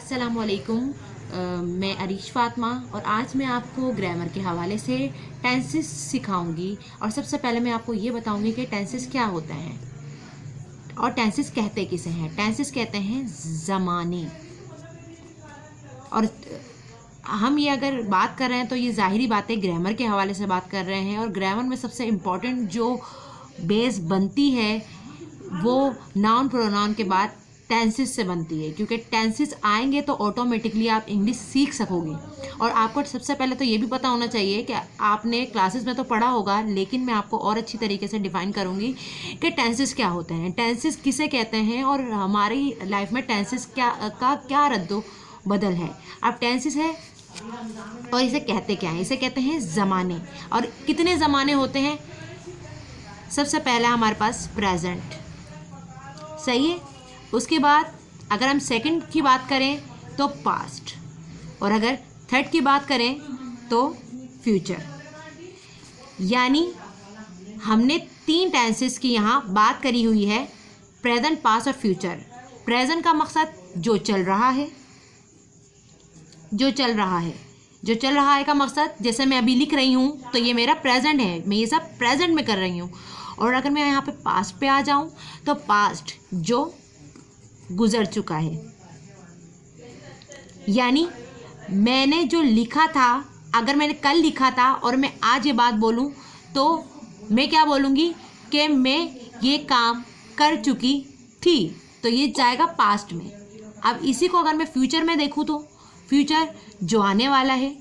अस्सलामुअलैकुम। मैं अरीश फ़ातिमा और आज मैं आपको ग्रामर के हवाले से टेंसेस सिखाऊंगी। और सबसे पहले मैं आपको ये बताऊंगी कि टेंसेस क्या होता है और टेंसेस कहते किसे हैं। टेंसेस कहते हैं ज़माने। और हम ये अगर बात कर रहे हैं तो ये ज़ाहिरी बात है, ग्रामर के हवाले से बात कर रहे हैं। और ग्रामर में सबसे इम्पॉर्टेंट जो बेस बनती है वो नाउन प्रोनाउन के बाद टेंसेस से बनती है, क्योंकि टेंसेस आएंगे तो ऑटोमेटिकली आप इंग्लिश सीख सकोगे। और आपको सबसे पहले तो ये भी पता होना चाहिए कि आपने क्लासेस में तो पढ़ा होगा, लेकिन मैं आपको और अच्छी तरीके से डिफ़ाइन करूँगी कि टेंसेस क्या होते हैं, टेंसेस किसे कहते हैं और हमारी लाइफ में टेंसेस क्या रद्दो बदल है। अब टेंसेस है और इसे कहते क्या हैं? इसे कहते हैं ज़माने। और कितने ज़माने होते हैं? सबसे पहला हमारे पास प्रेजेंट, सही है। उसके बाद अगर हम सेकंड की बात करें तो पास्ट, और अगर थर्ड की बात करें तो फ्यूचर। यानी हमने 3 टेंसेस की यहाँ बात करी हुई है, प्रेजेंट, पास्ट और फ्यूचर। प्रेजेंट का मकसद जो चल रहा है, जो चल रहा है, जो चल रहा है का मकसद, जैसे मैं अभी लिख रही हूँ तो ये मेरा प्रेजेंट है, मैं ये सब प्रेजेंट में कर रही हूँ। और अगर मैं यहाँ पे पास्ट पे आ जाऊँ तो पास्ट जो गुजर चुका है। यानी मैंने जो लिखा था, अगर मैंने कल लिखा था और मैं आज ये बात बोलूँ तो मैं क्या बोलूँगी कि मैं ये काम कर चुकी थी, तो ये जाएगा पास्ट में। अब इसी को अगर मैं फ्यूचर में देखूँ तो फ्यूचर जो आने वाला है,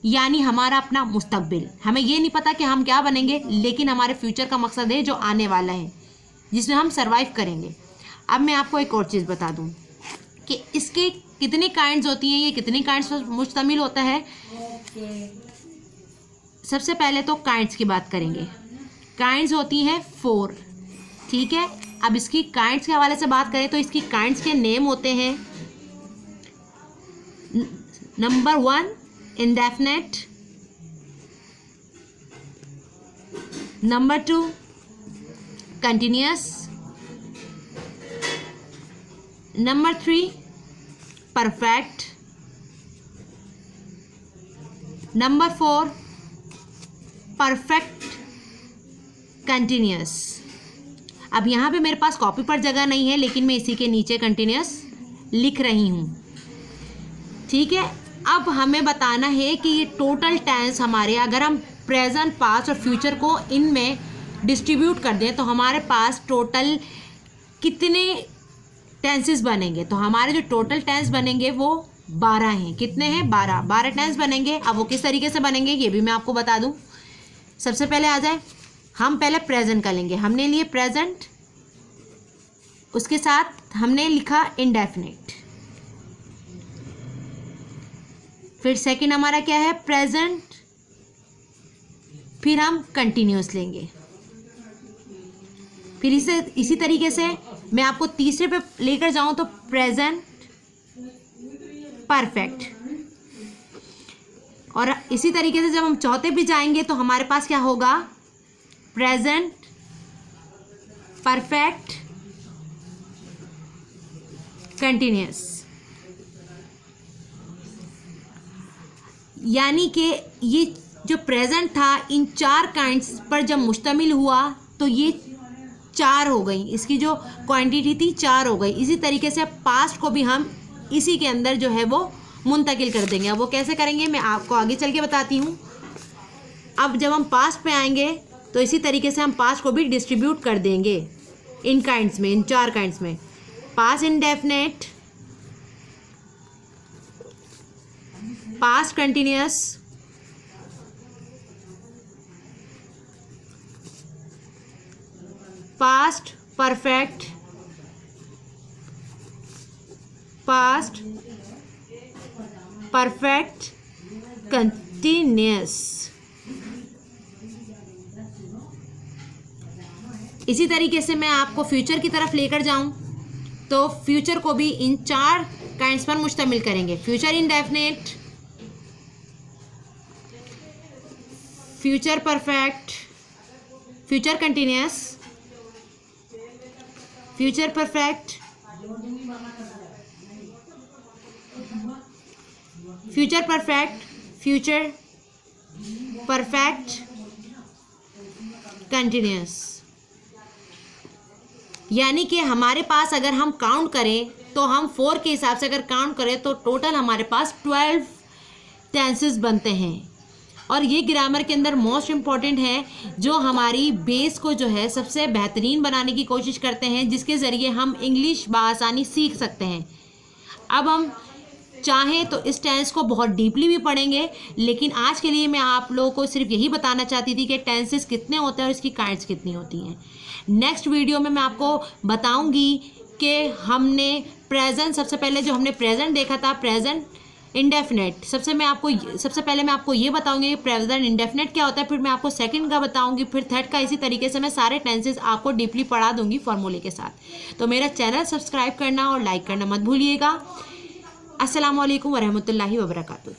यानी हमारा अपना मुस्तकबिल। हमें ये नहीं पता कि हम क्या बनेंगे, लेकिन हमारे फ्यूचर का मकसद है जो आने वाला है, जिसमें हम सरवाइव करेंगे। अब मैं आपको एक और चीज़ बता दूं कि इसके कितनी काइंड्स होती हैं, ये कितनी काइंड्स पर मुश्तमिल होता है। सबसे पहले तो काइंड्स की बात करेंगे। काइंड्स होती हैं 4, ठीक है। अब इसकी काइंड्स के हवाले से बात करें तो इसकी काइंड्स के नेम होते हैं। Number 1 indefinite, number 2 continuous, number 3 perfect, number 4 perfect continuous. अब यहाँ पे मेरे पास कॉपी पर जगह नहीं है, लेकिन मैं इसी के नीचे कंटिन्यूअस लिख रही हूँ, ठीक है। अब हमें बताना है कि ये टोटल टेंस हमारे, अगर हम प्रेजेंट, पास्ट और फ्यूचर को इनमें डिस्ट्रीब्यूट कर दें तो हमारे पास टोटल कितने टेंसेस बनेंगे। तो हमारे जो टोटल टेंस बनेंगे वो 12 हैं। कितने हैं? 12 टेंस बनेंगे। अब वो किस तरीके से बनेंगे ये भी मैं आपको बता दूं। सबसे पहले आ जाए, हम पहले प्रेजेंट का लेंगे। हमने लिए प्रेजेंट, उसके साथ हमने लिखा इंडेफिनिट। फिर सेकंड हमारा क्या है? प्रेजेंट। फिर हम कंटिन्यूअस लेंगे। फिर इसी तरीके से मैं आपको तीसरे पे लेकर जाऊं तो प्रेजेंट, परफेक्ट। और इसी तरीके से जब हम चौथे पे जाएंगे तो हमारे पास क्या होगा? Present, perfect, continuous. यानी कि ये जो प्रेजेंट था इन 4 काइंड्स पर जब मुश्तमिल हुआ तो ये 4 हो गई, इसकी जो क्वांटिटी थी 4 हो गई। इसी तरीके से पास्ट को भी हम इसी के अंदर जो है वो मुंतकिल कर देंगे। अब वो कैसे करेंगे मैं आपको आगे चल के बताती हूँ। अब जब हम पास्ट पे आएंगे तो इसी तरीके से हम पास्ट को भी डिस्ट्रीब्यूट कर देंगे इन काइंड्स में, इन 4 काइंड्स में। Past indefinite, past continuous, past perfect, past perfect continuous. इसी तरीके से मैं आपको फ्यूचर की तरफ लेकर जाऊं तो फ्यूचर को भी इन 4 काइंड्स पर मुश्तमिल करेंगे। Future indefinite, future perfect, future continuous, future perfect, future perfect continuous, यानी कि हमारे पास अगर हम काउंट करें तो हम 4 के हिसाब से अगर काउंट करें तो टोटल हमारे पास 12 टेंसेस बनते हैं। और ये ग्रामर के अंदर मोस्ट इम्पॉर्टेंट है, जो हमारी बेस को जो है सबसे बेहतरीन बनाने की कोशिश करते हैं, जिसके ज़रिए हम इंग्लिश बआसानी सीख सकते हैं। अब हम चाहें तो इस टेंस को बहुत डीपली भी पढ़ेंगे, लेकिन आज के लिए मैं आप लोगों को सिर्फ यही बताना चाहती थी कि टेंसेस कितने होते हैं और इसकी काइंड्स कितनी होती हैं। नेक्स्ट वीडियो में मैं आपको बताऊंगी कि हमने प्रेजेंट, सबसे पहले जो हमने प्रेजेंट देखा था, प्रेजेंट इंडेफिनेट, सबसे पहले मैं आपको ये बताऊंगी कि प्रेजेंट इंडेफिनेट क्या होता है, फिर मैं आपको सेकंड का बताऊंगी, फिर थर्ड का। इसी तरीके से मैं सारे टेंसेस आपको डीपली पढ़ा दूंगी फॉर्मूले के साथ। तो मेरा चैनल सब्सक्राइब करना और लाइक करना मत भूलिएगा। अस्सलाम वालेकुम वरहमतुल्लाहि वबरकातुहू।